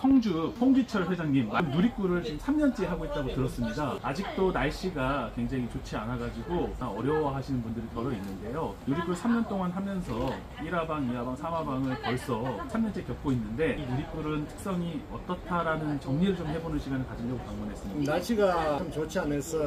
성주 홍기철 회장님, 누리꾼을 지금 3년째 하고 있다고 들었습니다. 아직도 날씨가 굉장히 좋지 않아가지고 어려워하시는 분들이 더러 있는데요. 누리꾼 3년 동안 하면서 1화방, 2화방, 3화방을 벌써 3년째 겪고 있는데 이 누리꾼은 특성이 어떻다라는 정리를 좀 해보는 시간을 가지려고 방문했습니다. 날씨가 좀 좋지 않아서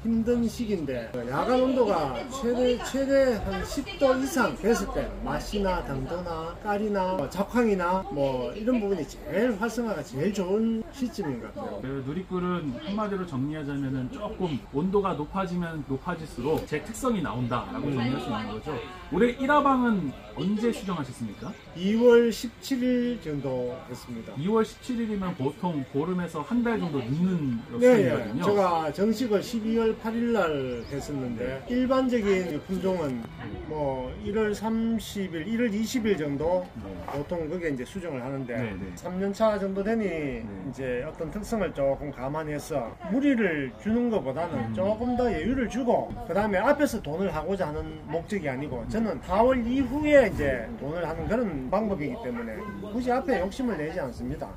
힘든 시기인데 야간 온도가 최대 한 10도 이상 됐을 때 맛이나 당도나 깔이나 잡황이나 뭐 이런 부분이 제일 활성화가 제일 좋은 시점인 것 같아요. 누리꾼은 한마디로 정리하자면 조금 온도가 높아지면 높아질수록 제 특성이 나온다라고 정리할 수 있는 거죠. 올해 1화방은 언제 수정하셨습니까? 2월 17일 정도 됐습니다. 2월 17일이면 보통 보름에서 한 달 정도 늦는 네, 수준이거든요. 제가 정식을 12월 8일 날 했었는데 일반적인 품종은 뭐 1월 30일, 1월 20일 정도 보통 그게 이제 수정을 하는데 3년차 정도 되니 이제 어떤 특성을 조금 감안해서 무리를 주는 것보다는 조금 더 여유를 주고 그 다음에 앞에서 돈을 하고자 하는 목적이 아니고 저는 4월 이후에 이제 돈을 하는 그런 방법이기 때문에 굳이 앞에 욕심을 내지 않습니다.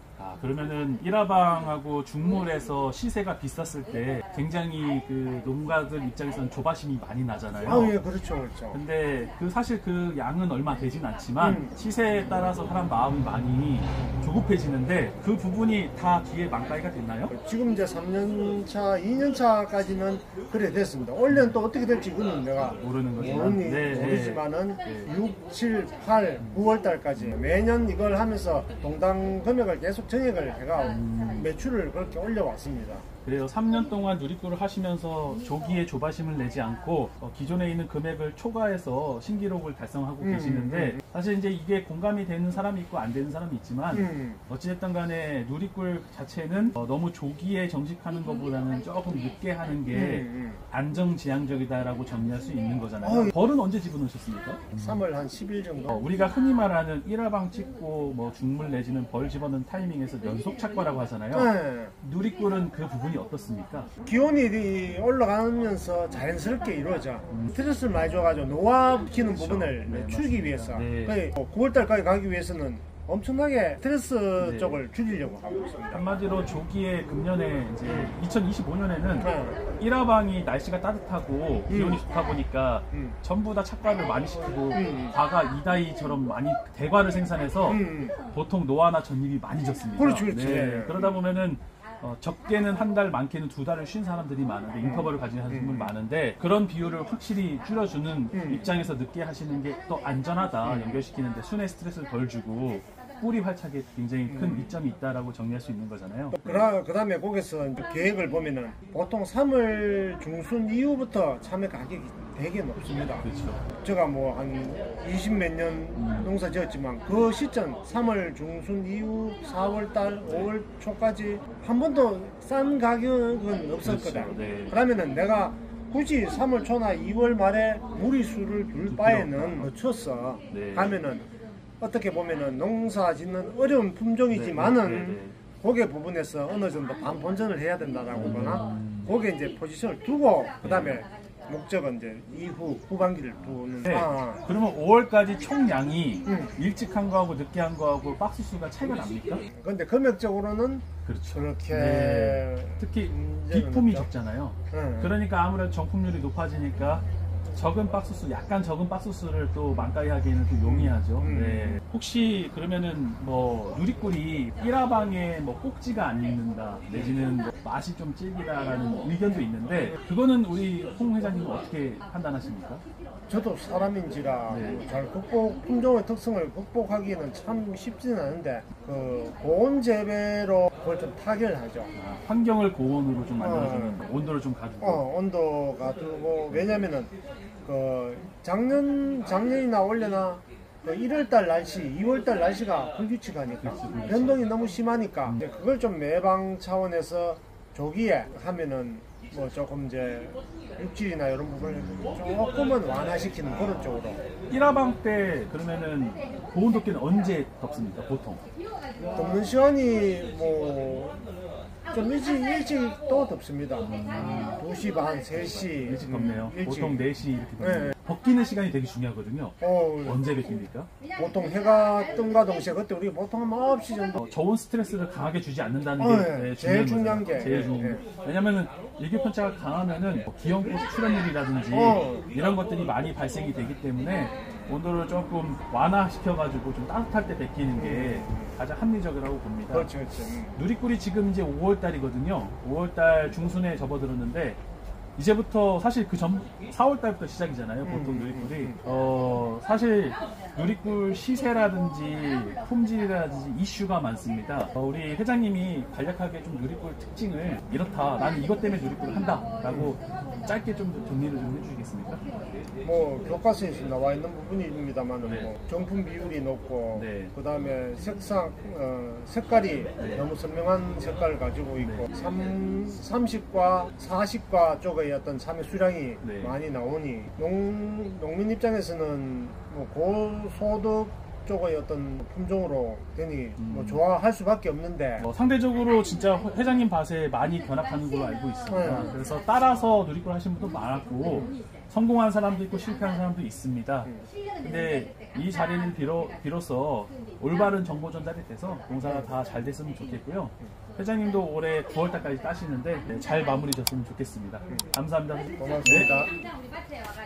그러면은 1화방하고 중물에서 시세가 비쌌을 때 굉장히 그 농가들 입장에서는 조바심이 많이 나잖아요. 예, 그렇죠. 근데 사실 그 양은 얼마 되진 않지만 시세에 따라서 사람 마음이 많이 조급해지는데 그 부분이 다 뒤에 망가이가 됐나요? 지금 이제 3년차, 2년차까지는 그래 됐습니다. 올해는 또 어떻게 될지 이거는 내가 모르는 거지만 모르지만은 6, 7, 8, 9월 달까지 매년 이걸 하면서 동당 금액을 계속 정액을 해가 매출을 그렇게 올려왔습니다. 그래요. 3년 동안 누리꾼을 하시면서 조기에 조바심을 내지 않고 기존에 있는 금액을 초과해서 신기록을 달성하고 계시는데 사실 이제 이게 공감이 되는 사람이 있고 안 되는 사람이 있지만 어찌됐든 간에 누리꾼 자체는 너무 조기에 정식하는 것보다는 조금 늦게 하는 게 안정지향적이다라고 정리할 수 있는 거잖아요. 벌은 언제 집어넣으셨습니까? 3월 한 10일 정도. 우리가 흔히 말하는 1화방 찍고 뭐 중물 내지는 벌 집어넣는 타이밍에서 연속 착과라고 하잖아요. 누리꾼은 그 부분이 어떻습니까? 기온이 올라가면서 자연스럽게 이루어져. 스트레스를 많이 줘가지고 노화시키는 부분을 줄이기 위해서 9월달까지 가기 위해서는 엄청나게 스트레스 쪽을 줄이려고 하고 있습니다. 한마디로 조기에 금년에 이제 2025년에는 1화방이 날씨가 따뜻하고 기온이 좋다 보니까 전부 다 착과를 많이 시키고 과가 이다이처럼 많이 대과를 생산해서 보통 노화나 전입이 많이 졌습니다. 그렇지. 그러다 보면은 적게는 한 달, 많게는 2달을 쉰 사람들이 많은데 인터벌을 가진 사람들이 많은데 그런 비율을 확실히 줄여주는 입장에서 늦게 하시는 게 또 안전하다 연결시키는데 순회 스트레스를 덜 주고 뿌리 활착에 굉장히 큰 이점이 있다라고 정리할 수 있는 거잖아요. 그 다음에 거기서 계획을 보면은 보통 3월 중순 이후부터 참외 가격이 되게 높습니다. 그렇죠. 제가 뭐 한 20몇 년 농사 지었지만 그 시점 3월 중순 이후 4월 달, 5월 초까지 한 번도 싼 가격은 없었거든. 그렇죠. 그러면은 내가 굳이 3월 초나 2월 말에 무리수를 둘 바에는 늦춰서 가면은 어떻게 보면은 농사 짓는 어려운 품종이지만은 거기에 부분에서 어느 정도 반본전을 해야 된다라고 보나 거기에 이제 포지션을 두고 그 다음에 목적은 이제 이후 후반기를 두는. 그러면 5월까지 총량이 일찍 한 거하고 늦게 한 거하고 박스 수가 차이가 납니까? 근데 금액적으로는 그렇죠. 그렇게 특히 비품이 적잖아요. 그러니까 아무래도 정품률이 높아지니까 약간 적은 박스 수를 또 만가이 하기에는 좀 용이하죠. 혹시 그러면은 뭐 누리꿀이 1화방에 뭐 꼭지가 안 익는다 내지는 뭐 맛이 좀 질기다라는 의견도 있는데 그거는 우리 홍 회장님은 어떻게 판단하십니까? 저도 사람인지라 잘 품종의 특성을 극복하기에는 참 쉽지는 않은데 그 고온 재배로 그걸 좀 타결하죠. 환경을 고온으로 좀 만들어주는 온도를 좀 가두고. 온도 가두고 왜냐면은 그 작년이나 올해나 1월달 날씨, 2월달 날씨가 불규칙하니까 변동이 너무 심하니까 그걸 좀 예방 차원에서 조기에 하면은 뭐 조금 이제 육질이나 이런 부분을 조금은 완화시키는 그런 쪽으로. 1화방 때 그러면은 고온 덮기는 언제 덮습니까 보통? 덮는 시간이 뭐 좀 일찍 또 덮습니다. 2시 반, 3시 일찍 덮네요. 보통 4시 이렇게 덮네요. 벗기는 시간이 되게 중요하거든요. 언제 벗깁니까? 보통 해가 뜬과 동시에 그때 우리 보통 한 9시 정도. 저온 스트레스를 강하게 주지 않는다는 게 제일 중요한 게. 제일 중요한 게. 왜냐면은 일교편차가 강하면은 기형꽃 출현율이라든지 이런 것들이 많이 발생이 되기 때문에 온도를 조금 완화시켜가지고 좀 따뜻할 때 벗기는 게 가장 합리적이라고 봅니다. 그렇죠, 그렇죠. 누리꿀이 지금 이제 5월달이거든요. 5월달 중순에 접어들었는데 이제부터 사실 그 전 4월달부터 시작이잖아요. 보통 누리꿀이. 사실 누리꿀 시세라든지 품질이라든지 이슈가 많습니다. 우리 회장님이 간략하게 좀 누리꿀 특징을 이렇다. 나는 이것 때문에 누리꿀을 한다. 라고 짧게 좀 정리를 좀 해주시겠습니까? 뭐 교과서에 나와 있는 부분입니다만 네. 뭐 정품 비율이 높고 네. 그 다음에 색깔이 너무 선명한 색깔을 가지고 있고 30과 40과 쪽의 어떤 참외 수량이 많이 나오니 농민 입장에서는 뭐 고소득 쪽의 어떤 품종으로 되니 뭐 좋아할 수밖에 없는데 상대적으로 진짜 회장님 밭에 많이 견학하는 걸로 알고 있습니다. 그래서 따라서 누리꿀 하시는 분도 많았고 성공한 사람도 있고 실패한 사람도 있습니다. 근데 이 자리는 비로소 올바른 정보 전달이 돼서 농사가 다 잘 됐으면 좋겠고요. 회장님도 올해 9월달까지 따시는데 잘 마무리 졌으면 좋겠습니다. 감사합니다. 고맙습니다.